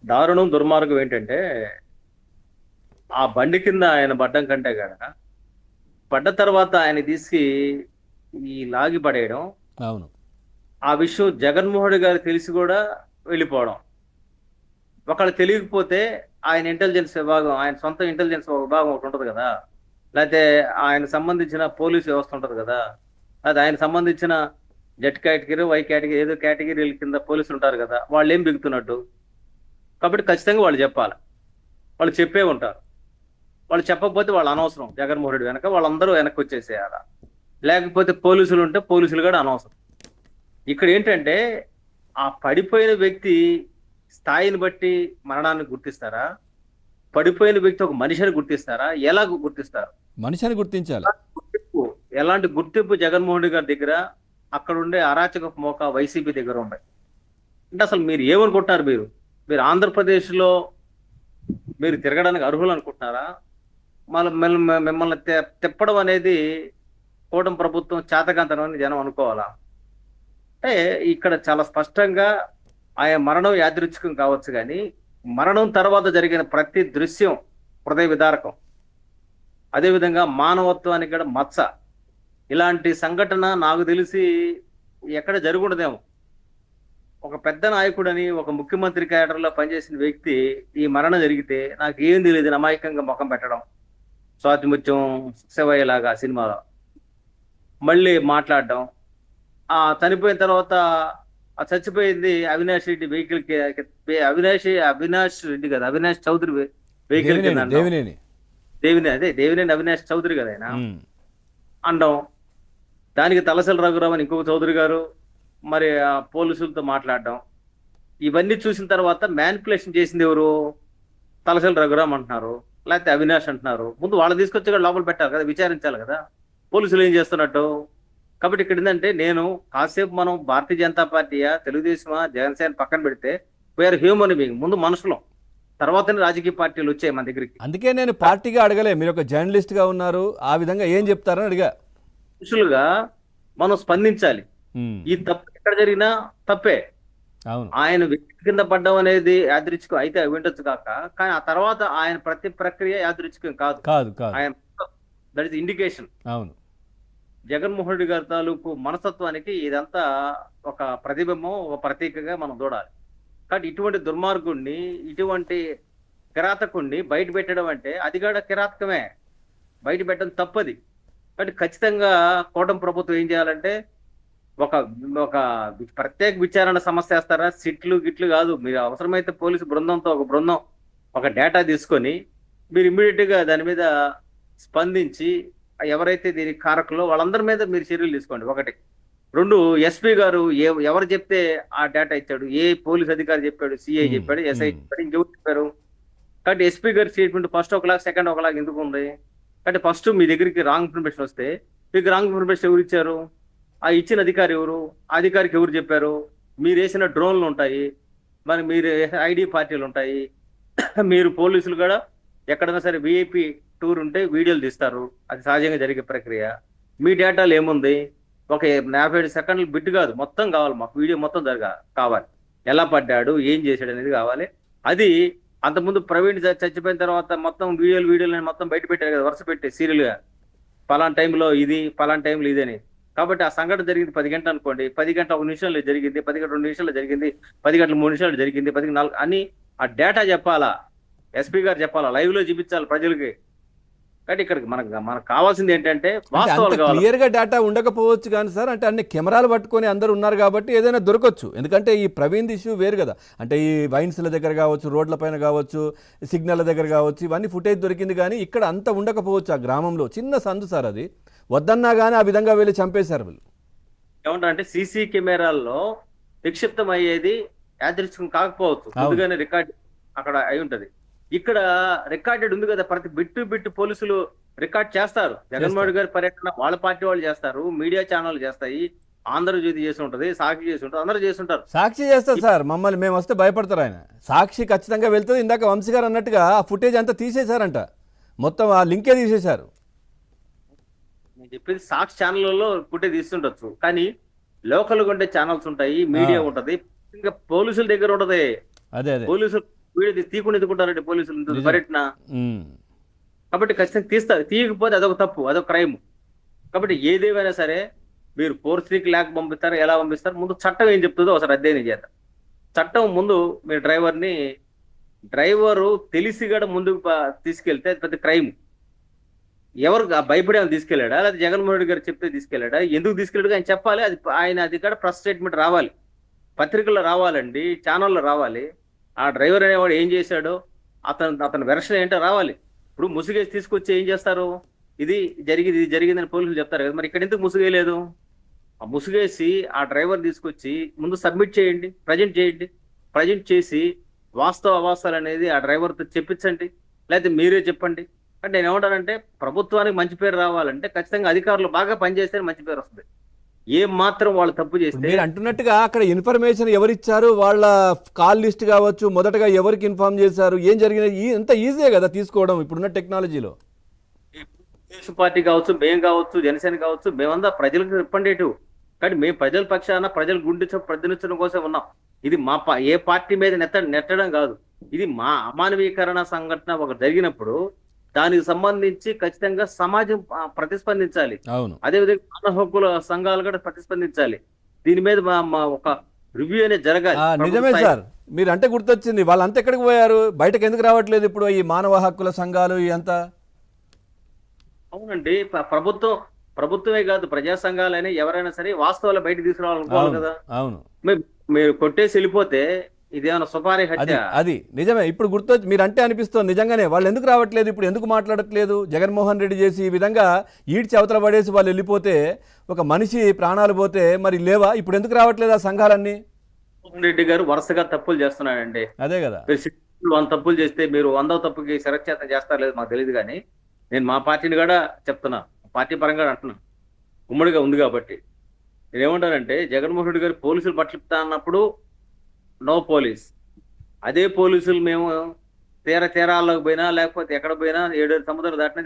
దారుణం దుర్మార్గం ఏంటంటే ఆ బండి కింద ఆయన పడ్డం కంటే కాడ పడ్డ తర్వాత ఆయన తీసి ఈ లాగి పడేయడం, అవును. ఆ విషయం జగన్మోహన్ రెడ్డి గారు తెలిసి కూడా వెళ్ళిపోవడం. ఒకళ్ళు తెలియకపోతే ఆయన ఇంటెలిజెన్స్ విభాగం, ఆయన సొంత ఇంటెలిజెన్స్ విభాగం ఒకటి ఉంటది కదా, లేకపోతే ఆయన సంబంధించిన పోలీస్ వ్యవస్థ ఉంటది కదా, అది ఆయన సంబంధించిన జెడ్ కేటగిరీ, వై కేటగిరీ, ఏదో కేటగిరీల కింద పోలీసులు ఉంటారు కదా, వాళ్ళు ఏం బిగుతున్నట్టు. కాబట్టి ఖచ్చితంగా వాళ్ళు చెప్పాలి. వాళ్ళు చెప్పే ఉంటారు. వాళ్ళు చెప్పకపోతే వాళ్ళు అనవసరం. జగన్మోహన్ రెడ్డి వెనక వాళ్ళందరూ వెనక్కి వచ్చేసేయాల. లేకపోతే పోలీసులు ఉంటే పోలీసులు కూడా అనవసరం. ఇక్కడ ఏంటంటే ఆ పడిపోయిన వ్యక్తి స్థాయిని బట్టి మరణాన్ని గుర్తిస్తారా? పడిపోయిన వ్యక్తి ఒక మనిషిని గుర్తిస్తారా? ఎలా గుర్తిస్తారు? మనిషిని గుర్తించాలి. గుర్తింపు, ఎలాంటి గుర్తింపు జగన్మోహన్ రెడ్డి గారి దగ్గర, అక్కడ ఉండే అరాచక మోక వైసీపీ దగ్గర ఉన్నాయి. అంటే అసలు మీరు ఏమనుకుంటున్నారు? మీరు మీరు ఆంధ్రప్రదేశ్లో మీరు తిరగడానికి అర్హులు అనుకుంటున్నారా? మిమ్మల్ని తిప్పడం అనేది కూటమి ప్రభుత్వం చేతకాంతనం అని జనం అనుకోవాలా? అంటే ఇక్కడ చాలా స్పష్టంగా ఆయన మరణం యాదృచ్ఛికం కావచ్చు, కానీ మరణం తర్వాత జరిగిన ప్రతి దృశ్యం హృదయ విదారకం. అదేవిధంగా మానవత్వానికి కూడా మచ్చ. ఇలాంటి సంఘటన నాకు తెలిసి ఎక్కడ జరుగుండదేమో. ఒక పెద్ద నాయకుడని, ఒక ముఖ్యమంత్రి క్యాడర్లో పనిచేసిన వ్యక్తి ఈ మరణం జరిగితే నాకు ఏం తెలియదు అమాయకంగా ముఖం పెట్టడం, స్వాతిముత్యం శివయ్య లాగా సినిమాలో మళ్ళీ మాట్లాడడం. ఆ చనిపోయిన తర్వాత ఆ చచ్చిపోయింది అవినాష్ రెడ్డి వెహికల్ అవినాష్ రెడ్డి కదా, అవినాష్ చౌదరి వెహికల్ కింద దేవినేని దేవినేని అవినాష్ చౌదరి కదా ఆయన అండం. దానికి తలసల రఘురావు అని ఇంకొక చౌదరి గారు మరి ఆ పోలీసులతో మాట్లాడడం. ఇవన్నీ చూసిన తర్వాత మ్యానిపులేషన్ చేసింది ఎవరు? తలసల రఘురామ్ అంటున్నారు, లేకపోతే అవినాష్ అంటున్నారు. ముందు వాళ్ళు తీసుకొచ్చి కూడా లోపల పెట్టాలి కదా, విచారించాలి కదా పోలీసులు ఏం చేస్తున్నట్టు. కాబట్టి ఇక్కడ ఏంటంటే, నేను కాసేపు మనం భారతీయ జనతా పార్టీయా, తెలుగుదేశమా, జనసేన పక్కన పెడితే వేర్ హ్యూమన్ బీయింగ్, ముందు మనుషులు, తర్వాతనే రాజకీయ పార్టీలు వచ్చాయి మన దగ్గరికి. అందుకే నేను పార్టీగా అడగలే, మీరు ఒక జర్నలిస్ట్ గా ఉన్నారు, ఆ విధంగా ఏం చెప్తారని అడిగా. మనుషులుగా మనం స్పందించాలి. ఈ తప్పు ఎక్కడ జరిగినా తప్పే. అవును. ఆయన వ్యక్తి కింద పడ్డం అనేది యాదృచ్ఛికం అయితే వింటొచ్చు కాక, కానీ ఆ తర్వాత ఆయన ప్రతి ప్రక్రియ యాదృచ్ఛికం కాదు. కాదు కాదు. ఆయన దట్ ఇస్ ఇండికేషన్. అవును. జగన్మోహన్ రెడ్డి గారి తాలూకు మనస్తత్వానికి ఇదంతా ఒక ప్రతిబింబం, ఒక ప్రతీకగా మనం చూడాలి. కాబట్టి ఇటువంటి దుర్మార్గుణ్ణి, ఇటువంటి కిరాతకుణ్ణి బయట పెట్టడం అంటే అది కూడా కిరాతకమే. బయట పెట్టడం తప్పది. కాబట్టి ఖచ్చితంగా కూటమి ప్రభుత్వం ఏం చేయాలంటే, ఒక ఒక ప్రత్యేక విచారణ సమస్య వేస్తారా? సిట్లు గిట్లు కాదు. మీరు అవసరమైతే పోలీసు బృందంతో ఒక బృందం ఒక డేటా తీసుకొని మీరు ఇమ్మీడియట్ గా దాని మీద స్పందించి, ఎవరైతే దీనికి కారకులో వాళ్ళందరి మీద మీరు చర్యలు తీసుకోండి. ఒకటి. రెండు, ఎస్పీ గారు ఎవరు చెప్తే ఆ డేటా ఇచ్చాడు, ఏ పోలీస్ అధికారి చెప్పాడు, సిఐ చెప్పాడు, ఎస్ఐ చెప్పాడు, ఇంకెవరు చెప్పారు? కాబట్టి ఎస్పీ గారి స్టేట్మెంట్ ఫస్ట్ ఒకలాగా, సెకండ్ ఒకలాగా ఎందుకు ఉంది? కాబట్టి ఫస్ట్ మీ దగ్గరికి రాంగ్ ఇన్ఫర్మేషన్ వస్తే మీకు రాంగ్ ఇన్ఫర్మేషన్ ఎవరు ఇచ్చారు? ఆ ఇచ్చిన అధికారి ఎవరు? ఆ అధికారికి ఎవరు చెప్పారు? మీరు వేసిన డ్రోన్లు ఉంటాయి, మరి మీరు ఐడి పార్టీలు ఉంటాయి, మీరు పోలీసులు కూడా ఎక్కడైనా సరే విఐపి టూర్ ఉంటే వీడియోలు తీస్తారు, అది సహజంగా జరిగే ప్రక్రియ. మీ డేటాలు ఏముంది? ఒక 45 సెకండ్లు బిట్ కాదు, మొత్తం కావాలి మాకు. వీడియో మొత్తం కావాలి. ఎలా పడ్డాడు, ఏం చేశాడు అనేది కావాలి. అది అంతకుముందు ప్రవీణ్ చచ్చిపోయిన తర్వాత మొత్తం వీడియోలు మొత్తం బయట పెట్టారు కదా, వరుస పెట్టి సీరియల్ గా, పలానా టైంలో ఇది, పలానా టైంలో ఇది అని. కాబట్టి ఆ సంఘటన జరిగింది 10 గంటలు అనుకోండి, 10 గంటల 1 నిమిషంలో జరిగింది, 10 గంటల 2 నిమిషాల్లో జరిగింది, 10 గంటల 3 నిమిషాలు జరిగింది, 10 4 అని ఆ డేటా చెప్పాలా, ఎస్పీ గారు చెప్పాలా, లైవ్ లో చూపించాలి ప్రజలకి. కాబట్టి ఇక్కడ మనకు కావాల్సింది ఏంటంటే వాస్తవాలు కావాలి. క్లియర్ గా డేటా ఉండకపోవచ్చు కానీ సార్, అంటే అన్ని కెమెరాలు పట్టుకొని అందరు ఉన్నారు కాబట్టి ఏదైనా దొరకచ్చు. ఎందుకంటే ఈ ప్రవీణ్ ఇష్యూ వేరు కదా, అంటే ఈ వైన్స్ల దగ్గర కావచ్చు, రోడ్ల పైన కావచ్చు, సిగ్నల్ దగ్గర కావచ్చు, ఇవన్నీ ఫుటేజ్ దొరికింది. కానీ ఇక్కడ అంత ఉండకపోవచ్చు. ఆ గ్రామంలో చిన్న సందు సార్, అది వద్దన్నా కానీ ఆ విధంగా వెళ్ళి చంపేశారు వీళ్ళు. ఏమంటారంటే సీసీ కెమెరాల్లో నిక్షిప్తం అయ్యేది యాదృచ్ఛికం కాకపోవచ్చు, ముందుగానే రికార్డ్ అక్కడ అయి ఉంటది. ఇక్కడ రికార్డెడ్ ఉంది కదా, ప్రతి బిట్టు పోలీసులు రికార్డ్ చేస్తారు. జగన్మోహన్ గారి పర్యటన వాళ్ళ పార్టీ వాళ్ళు చేస్తారు, మీడియా ఛానల్ చేస్తాయి, ఆంధ్రజ్యోతి చేసి ఉంటది, సాక్షి చేసి ఉంటుంది, అందరూ చేస్తుంటారు. సాక్షి చేస్తారు సార్, మమ్మల్ని మేము వస్తే భయపడతారు ఆయన. సాక్షి ఖచ్చితంగా వెళ్తుంది. ఇందాక వంశీ గారు అన్నట్టుగా ఆ ఫుటేజ్ అంతా తీసేశారంట, మొత్తం ఆ లింకే తీసేశారు. నేను చెప్పేది సాక్షి ఛానల్లో ఫుటేజ్ తీస్తుండొచ్చు, కానీ లోకల్ ఉండే ఛానల్స్ ఉంటాయి, మీడియా ఉంటది, ఇంకా పోలీసుల దగ్గర ఉంటది. అదే పోలీసులు వీడియో తీయకుండా ఎందుకుంటారండి పోలీసులు ఇంత నిజం. పర్యటన? ఉమ్. కాబట్టి ఖచ్చితంగా తీస్తారు. తీయకపోతే అదొక తప్పు, అదొక క్రైమ్. కాబట్టి ఏదేమైనా సరే మీరు ఫోర్స్కి లేక పంపిస్తారు, ఎలా పంపిస్తారు, ముందు చట్టం ఏం చెప్తుందో ఒకసారి అధ్యయనం చేద్దాం. చట్టం ముందు మీరు డ్రైవరు తెలిసి కూడా ముందుకు తీసుకెళ్తే అది పెద్ద క్రైమ్. ఎవరు భయపడే తీసుకెళ్ళాడా, లేదా జగన్మోహన్ రెడ్డి గారు చెప్తే తీసుకెళ్ళాడా, ఎందుకు తీసుకెళ్ళాడు ఆయన చెప్పాలి. అది కూడా ప్రెస్ స్టేట్మెంట్ రావాలి, పత్రికల్లో రావాలండి, ఛానల్లో రావాలి. ఆ డ్రైవర్ అనేవాడు ఏం చేశాడో అతని వెర్షన్ ఏంటో రావాలి. ఇప్పుడు ముసుగేసి తీసుకొచ్చి ఏం చేస్తారు, ఇది జరిగిందని పోలీసులు చెప్తారు కదా, మరి ఇక్కడ ఎందుకు ముసుగేయలేదు? ఆ ముసుగేసి ఆ డ్రైవర్ తీసుకొచ్చి ముందు సబ్మిట్ చేయండి, ప్రజెంట్ చేసి వాస్తవ అవాస్తవాలు అనేది ఆ డ్రైవర్తో చెప్పించండి, లేకపోతే మీరే చెప్పండి. అంటే నేను ఏమంటానంటే ప్రభుత్వానికి మంచి పేరు రావాలంటే ఖచ్చితంగా అధికారులు బాగా పనిచేస్తే మంచి పేరు వస్తుంది. ఏం మాత్రం వాళ్ళు తప్పు చేస్తే మీరు అంటున్నట్టుగా అక్కడ ఇన్ఫర్మేషన్ ఎవరిచ్చారు, వాళ్ళ కాల్ లిస్ట్ కావచ్చు, మొదటగా ఎవరికి ఇన్ఫార్మ్ చేశారు, ఏం జరిగినది, ఎంత ఈజీయే కదా తీసుకోవడం ఇప్పుడున్న టెక్నాలజీలో. తెలుగుదేశం పార్టీ కావచ్చు, మేము కావచ్చు, జనసేన కావచ్చు, మేమంతా ప్రజలకు రిప్రజెంటేటివ్. కానీ మేము ప్రజల పక్షాన ప్రజల గుండె ప్రతినిధించడం కోసం ఉన్నాం. ఇది ఏ పార్టీ మీద నెట్టడం కాదు. ఇది మా అమానవీకరణ సంఘటన ఒక జరిగినప్పుడు దానికి సంబంధించి ఖచ్చితంగా సమాజం ప్రతిస్పందించాలి. అవును. అదేవిధంగా మానవ హక్కుల సంఘాలు కూడా ప్రతిస్పందించాలి. దీని మీద ఒక రివ్యూ అనేది జరగాలి. నిజమే సార్, మీరు అంటే గుర్తొచ్చింది, వాళ్ళంతా ఎక్కడికి పోయారు, బయటకు ఎందుకు రావట్లేదు ఇప్పుడు ఈ మానవ హక్కుల సంఘాలు ఇదంతా? అవునండి, ప్రభుత్వమే కాదు, ప్రజా సంఘాలైనా ఎవరైనా సరే వాస్తవాలు బయట తీసుకురావాలనుకోవాలి కదా. అవును. మీరు కొట్టేసి వెళ్ళిపోతే ఇదేమైనా సుపారీ హత్య? అది నిజమే. ఇప్పుడు గుర్తొచ్చి మీరు అంటే అనిపిస్తుంది నిజంగానే, వాళ్ళు ఎందుకు రావట్లేదు, ఇప్పుడు ఎందుకు మాట్లాడట్లేదు? జగన్మోహన్ రెడ్డి చేసి ఈ విధంగా ఈడ్చి అవతల పడేసి వాళ్ళు వెళ్ళిపోతే, ఒక మనిషి ప్రాణాలు పోతే మరి లేవా? ఇప్పుడు ఎందుకు రావట్లేదు ఆ సంఘాలన్నీ? జగన్మోహన్ రెడ్డి గారు వరుసగా తప్పులు చేస్తున్నాడండి. అదే కదా. మీరు 100 తప్పులు చేస్తే మీరు 100వ తప్పుకి శిరచ్ఛేదం చేస్తారు లేదు మాకు తెలియదు. కానీ నేను మా పార్టీని కూడా చెప్తున్నా, పార్టీ పరంగా అంటున్నా, ఉమ్మడిగా ఉంది కాబట్టి. నేనేమంటానంటే జగన్మోహన్ రెడ్డి గారు పోలీసులు పట్లిపుతా అన్నప్పుడు నో పోలీస్, అదే పోలీసులు మేము తీరాల్లోకి పోయినా లేకపోతే ఎక్కడ పోయినా 7 సముద్రాలు దాటినా